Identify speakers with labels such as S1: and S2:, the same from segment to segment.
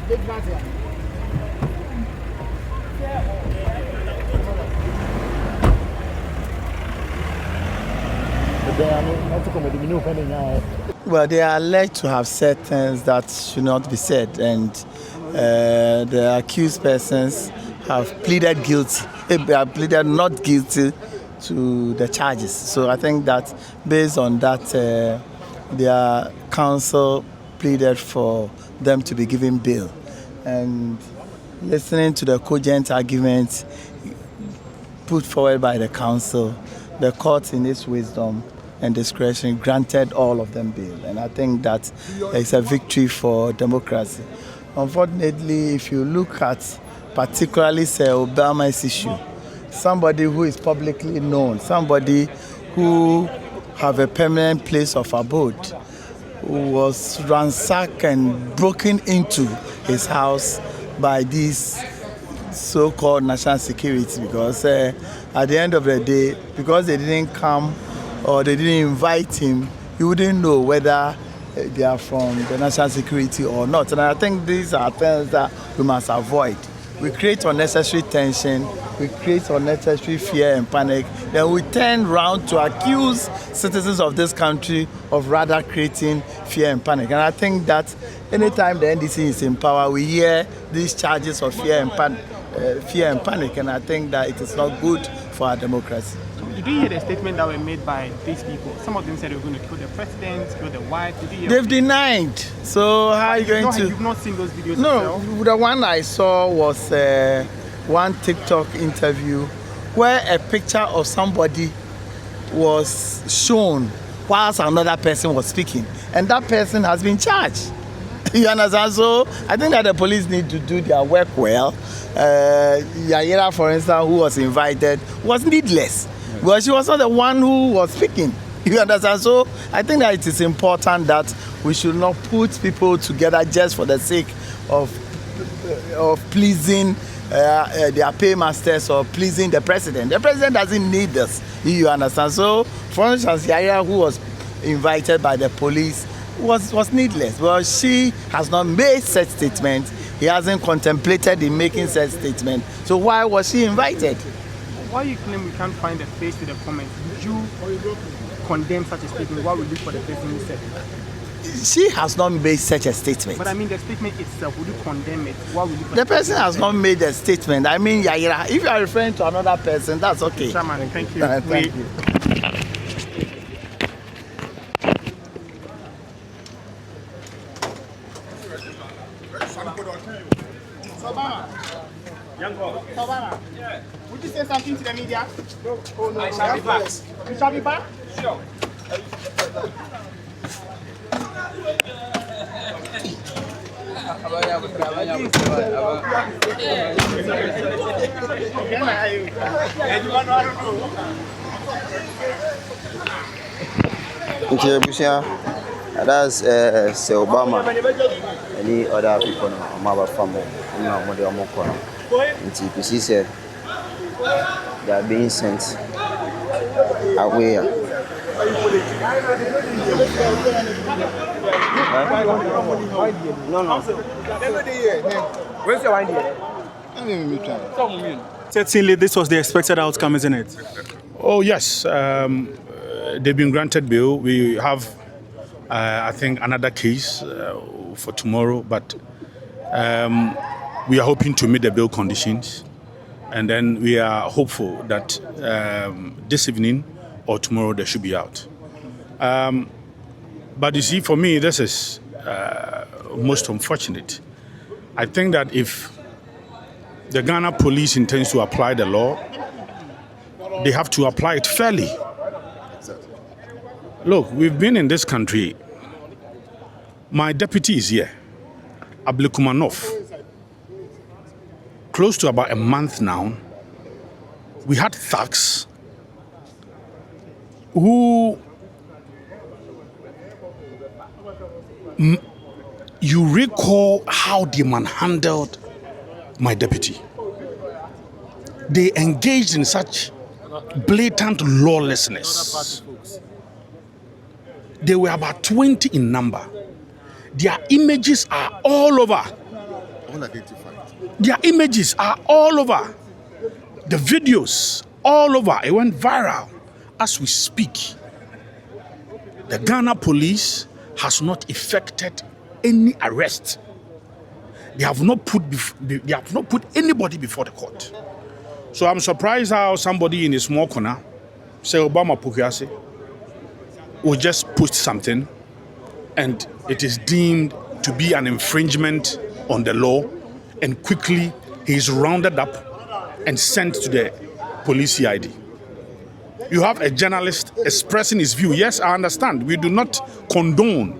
S1: Well, they are alleged to have said things that should not be said, and the accused persons have pleaded guilty. They have pleaded not guilty to the charges. So I think that based on that, their counsel pleaded for them to be given bail. And listening to the cogent arguments put forward by the counsel, the court in its wisdom and discretion granted all of them bail. And I think that it's a victory for democracy. Unfortunately, if you look at particularly say Obama's issue, somebody who is publicly known, somebody who have a permanent place of abode, who was ransacked and broken into his house by these so-called national security, because at the end of the day, because they didn't come or they didn't invite him, you wouldn't know whether they are from the national security or not. And I think these are things that we must avoid. We create unnecessary tension, we create unnecessary fear and panic, then we turn around to accuse citizens of this country of rather creating fear and panic. And I think that anytime the NDC is in power, we hear these charges of fear and panic, and I think that it is not good for our democracy.
S2: Did you hear the statement that were made by these people? Some of them said they were going to kill the president, kill the wife. Did you hear?
S1: They've denied. So how are you going to?
S2: You've not seen those videos?
S1: No,
S2: yourself?
S1: The one I saw was one TikTok interview where a picture of somebody was shown whilst another person was speaking, and that person has been charged. You understand? So I think that the police need to do their work well. Yayira, for instance, who was invited, was needless. Because she was not the one who was speaking. You understand? So I think that it is important that we should not put people together just for the sake of pleasing their paymasters or pleasing the president. The president doesn't need us. You understand? So, for instance, Yaya, who was invited by the police, was needless. Well, she has not made such statements. He hasn't contemplated in making such statement. So why was she invited?
S2: Why you claim we can't find a face to the comment? Would you condemn such a statement? Why would you look for the person who said it?
S1: She has not made such a statement.
S2: But I mean the statement itself, would you condemn it? Why would you?
S1: The person has not made a statement. I mean, Yayira, if you are referring to another person, that's okay.
S2: Chairman, thank you.
S1: Thank you.
S2: Would you say something to the media? No. Oh, no. I shall be back. You shall be back? Sure.
S3: That's say Obama. Any other people from our family, she said they are being sent away. No. Where's your idea?
S4: Certainly, this was the expected outcome, isn't it?
S5: Oh, yes. They've been granted bail. We have, I think, another case for tomorrow, but we are hoping to meet the bail conditions. And then we are hopeful that this evening or tomorrow they should be out. But you see, for me, this is most unfortunate. I think that if the Ghana police intends to apply the law, they have to apply it fairly. Look, we've been in this country. My deputy is here, Ablikumanov. Close to about a month now, we had thugs who you recall how they manhandled my deputy. They engaged in such blatant lawlessness. They were about 20 in number. Their images are all over
S6: Unidentified.
S5: Their images are all over. The videos, all over. It went viral as we speak. The Ghana police has not effected any arrest. They have not put anybody before the court. So I'm surprised how somebody in a small corner, say Obama Pukiase, will just post something and it is deemed to be an infringement on the law, and quickly he is rounded up and sent to the police CID. You have a journalist expressing his view. Yes, I understand. We do not condone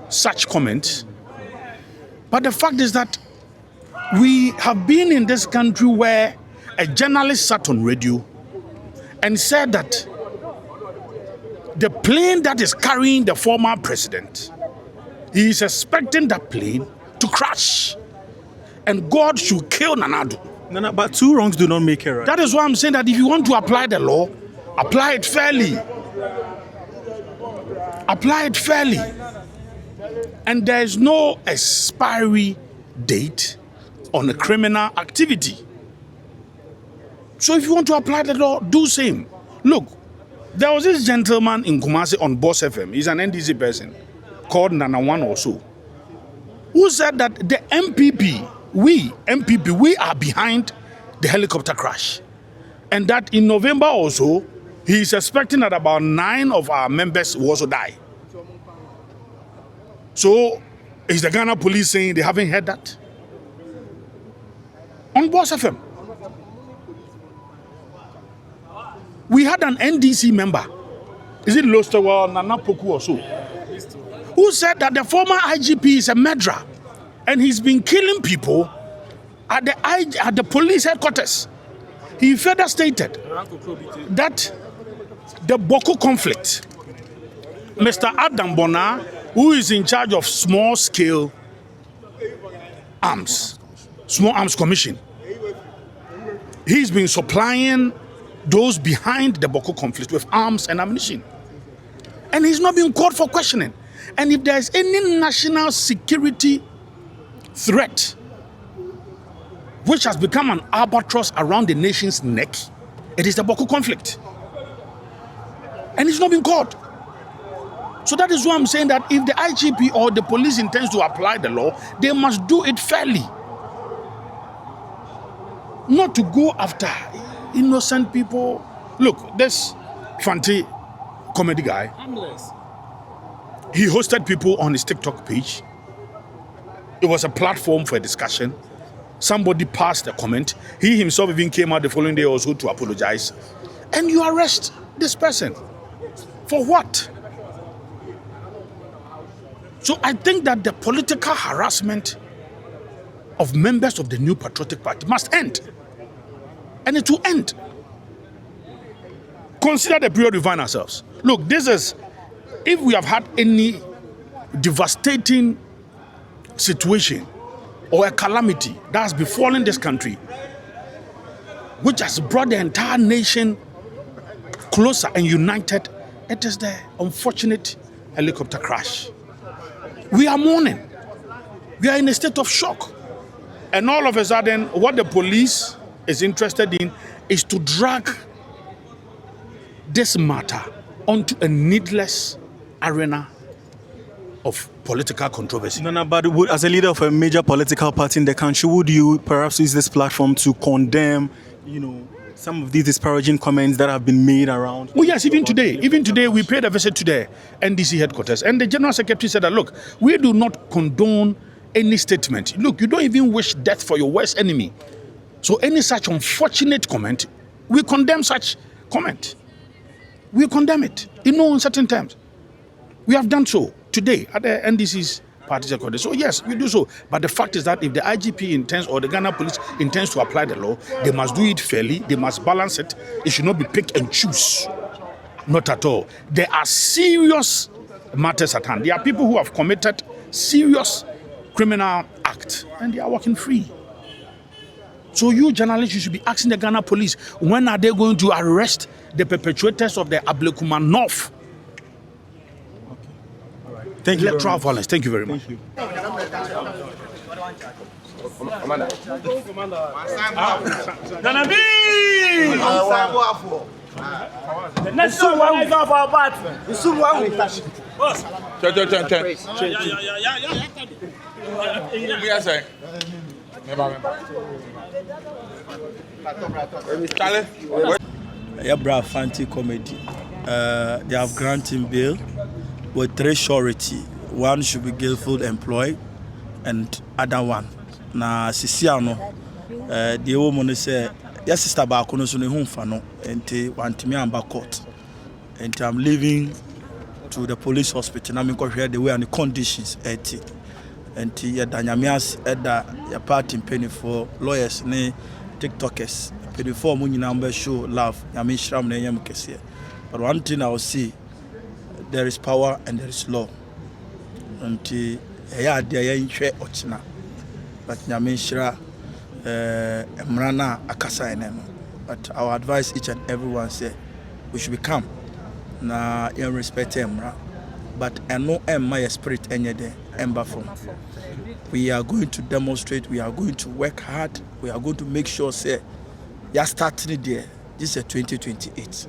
S5: such comments. But the fact is that we have been in this country where a journalist sat on radio and said that the plane that is carrying the former president, he is expecting that plane to crash. And God should kill Nanado.
S4: No, but two wrongs do not make it right.
S5: That is why I'm saying that if you want to apply the law, apply it fairly. Apply it fairly. And there is no expiry date on a criminal activity. So if you want to apply the law, do same. Look, there was this gentleman in Kumasi on Boss FM. He's an NDC person called Nana One or so, who said that the MPP, we are behind the helicopter crash. And that in November also, he is expecting that about 9 of our members will also die. So, is the Ghana police saying they haven't heard that? On Boss FM. We had an NDC member, is it Lostowell Nana Poku or so, who said that the former IGP is a murderer and he's been killing people at the police headquarters. He further stated that the Boko conflict, Mr. Adam Bona, who is in charge of small-scale arms, Small Arms Commission, he's been supplying those behind the Boko conflict with arms and ammunition. And he's not being called for questioning. And if there's any national security threat which has become an albatross around the nation's neck, it is the Boko conflict. And he's not being caught. So that is why I'm saying that if the IGP or the police intends to apply the law, they must do it fairly. Not to go after innocent people. Look, this Fante comedy guy, he hosted people on his TikTok page. It was a platform for a discussion. Somebody passed a comment. He himself even came out the following day also to apologize. And you arrest this person. For what? So I think that the political harassment of members of the New Patriotic Party must end. And it will end. Consider the period we find ourselves. Look, this is, if we have had any devastating situation or a calamity that has befallen this country, which has brought the entire nation closer and united, it is the unfortunate helicopter crash. We are mourning. We are in a state of shock. And all of a sudden, what the police is interested in is to drag this matter onto a needless arena of political controversy.
S4: No, but as a leader of a major political party in the country, would you perhaps use this platform to condemn, some of these disparaging comments that have been made around?
S5: Oh yes, even today we paid a visit to the NDC headquarters, and the General Secretary said that, look, we do not condone any statement. Look, you don't even wish death for your worst enemy. So any such unfortunate comment, we condemn such comment. We condemn it in no uncertain terms. We have done so today at the NDC's party headquarters. So yes, we do so. But the fact is that if the IGP intends or the Ghana police intends to apply the law, they must do it fairly. They must balance it. It should not be pick and choose. Not at all. There are serious matters at hand. There are people who have committed serious criminal acts and they are walking free. So you journalists, you should be asking the Ghana police, when are they going to arrest the perpetrators of the Ablekuma North
S4: Thank you.
S5: Electoral violence. Thank you very much.
S4: Thank you.
S6: The next one is off our part.
S1: Yeah, Fante comedy. They have granted bail with 3 surety. One should be gainful employed, and other one. Na Sisiano, the woman say, yes, sister Bakono so ne humfa no, enti wantimi amba court. And I'm leaving to the police hospital. I'm going to hear the way and the conditions. And ya danyamias eda ya party penny for lawyers ne TikTokers. Penny for money number show love. Yami shram ne yam kese. But one thing I will see, there is power and there is law. And ya dia inche ochina. But yami shra mrana akasa eneno. But I will advise each and everyone say we should be calm. Na you respect him, but I know my spirit any day ember from. We are going to demonstrate, we are going to work hard, we are going to make sure say you are starting there. This is 2028.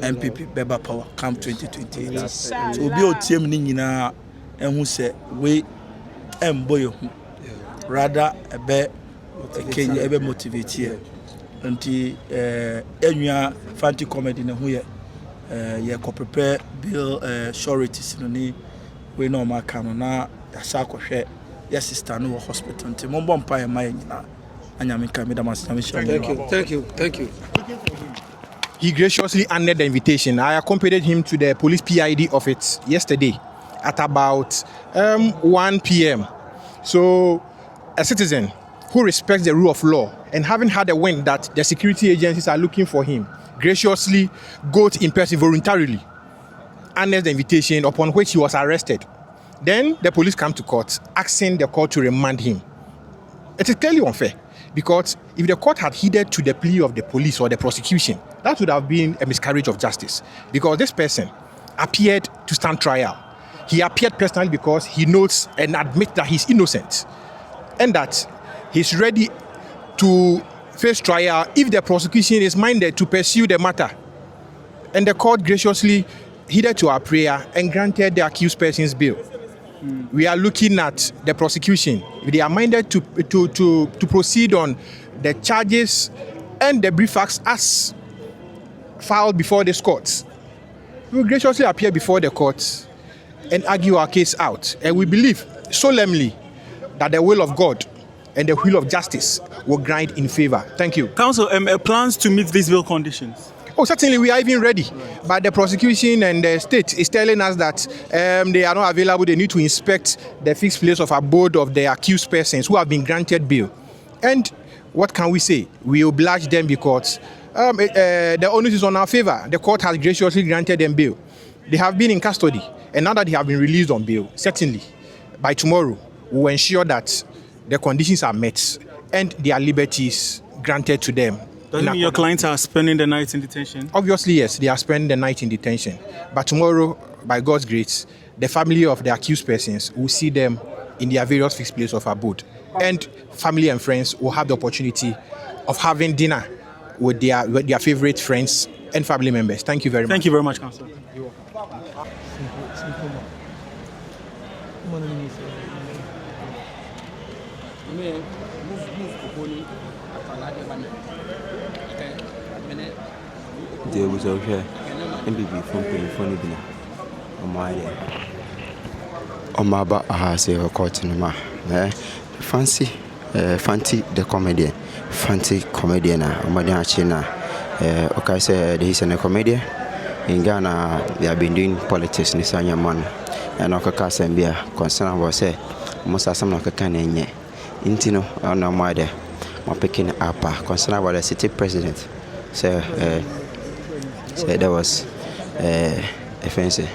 S1: MPP Beba Power come 2028. So we be team ni nyina and who say we emboy rather a be Kenya ebe motivate here. Until enua Fante comedy na who ye ko prepare bill sureties no ni we no ma kan na yasa ko hwe your sister no hospital nti mo bom pa e ma nyina anyame ka me da mas nyame sha.
S7: Thank you.
S2: He graciously honored the invitation. I accompanied him to the police PID office yesterday at about 1 p.m. So a citizen who respects the rule of law and having had a wind that the security agencies are looking for him graciously got in person voluntarily honored the invitation, upon which he was arrested. Then the police come to court asking the court to remand him. It is clearly unfair, because if the court had heeded to the plea of the police or the prosecution, that would have been a miscarriage of justice, because this person appeared to stand trial. He appeared personally because he knows and admits that he's innocent and that he's ready to face trial if the prosecution is minded to pursue the matter. And the court graciously heeded to our prayer and granted the accused person's bail. We are looking at the prosecution. If they are minded to proceed on the charges and the brief facts as filed before this court, we will graciously appear before the court and argue our case out. And we believe solemnly that the will of God and the will of justice will grind in favor. Thank you.
S4: Counsel, plans to meet these bail conditions?
S2: Oh, certainly we are even ready. But the prosecution and the state is telling us that they are not available. They need to inspect the fixed place of abode of the accused persons who have been granted bail. And what can we say? We oblige them because the onus is on our favor. The court has graciously granted them bail. They have been in custody, and now that they have been released on bail, certainly by tomorrow we will ensure that the conditions are met and their liberties granted to them.
S4: Does it mean your clients are spending the night in detention?
S2: Obviously, yes, they are spending the night in detention. But tomorrow, by God's grace, the family of the accused persons will see them in their various fixed places of abode. And family and friends will have the opportunity of having dinner with their favorite friends and family members. Thank you very much.
S4: Thank you very much, Counsel.
S3: There was okay. MBB from Penny Bina. On my ba say a court in ma. Fancy Fante the comedian. Fante comedian. Madam China. Okay, say he's a comedian. In Ghana, they have been doing politics in Sanya man. And Okaka Sambia concern was say most of some of the Kanye. Intino, I know my day. My picking up concern about the city president. So there was offensive.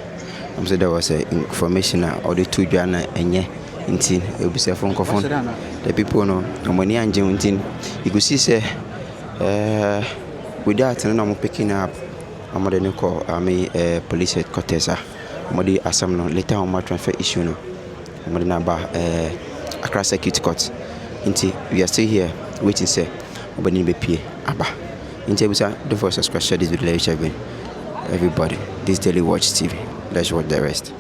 S3: I'm saying there was information or the two Jana and ye intin it will be a phone call. The people know the money and Juntin. You could see say with that and I'm picking up I'm going to call police headquarters. I'm going to later on my transfer issue. I'm going to Accra Circuit Court. We are still here waiting, sir. Obani be pay aba. Don't forget to subscribe, share this video, everybody. This Daily Watch TV. Let's watch the rest.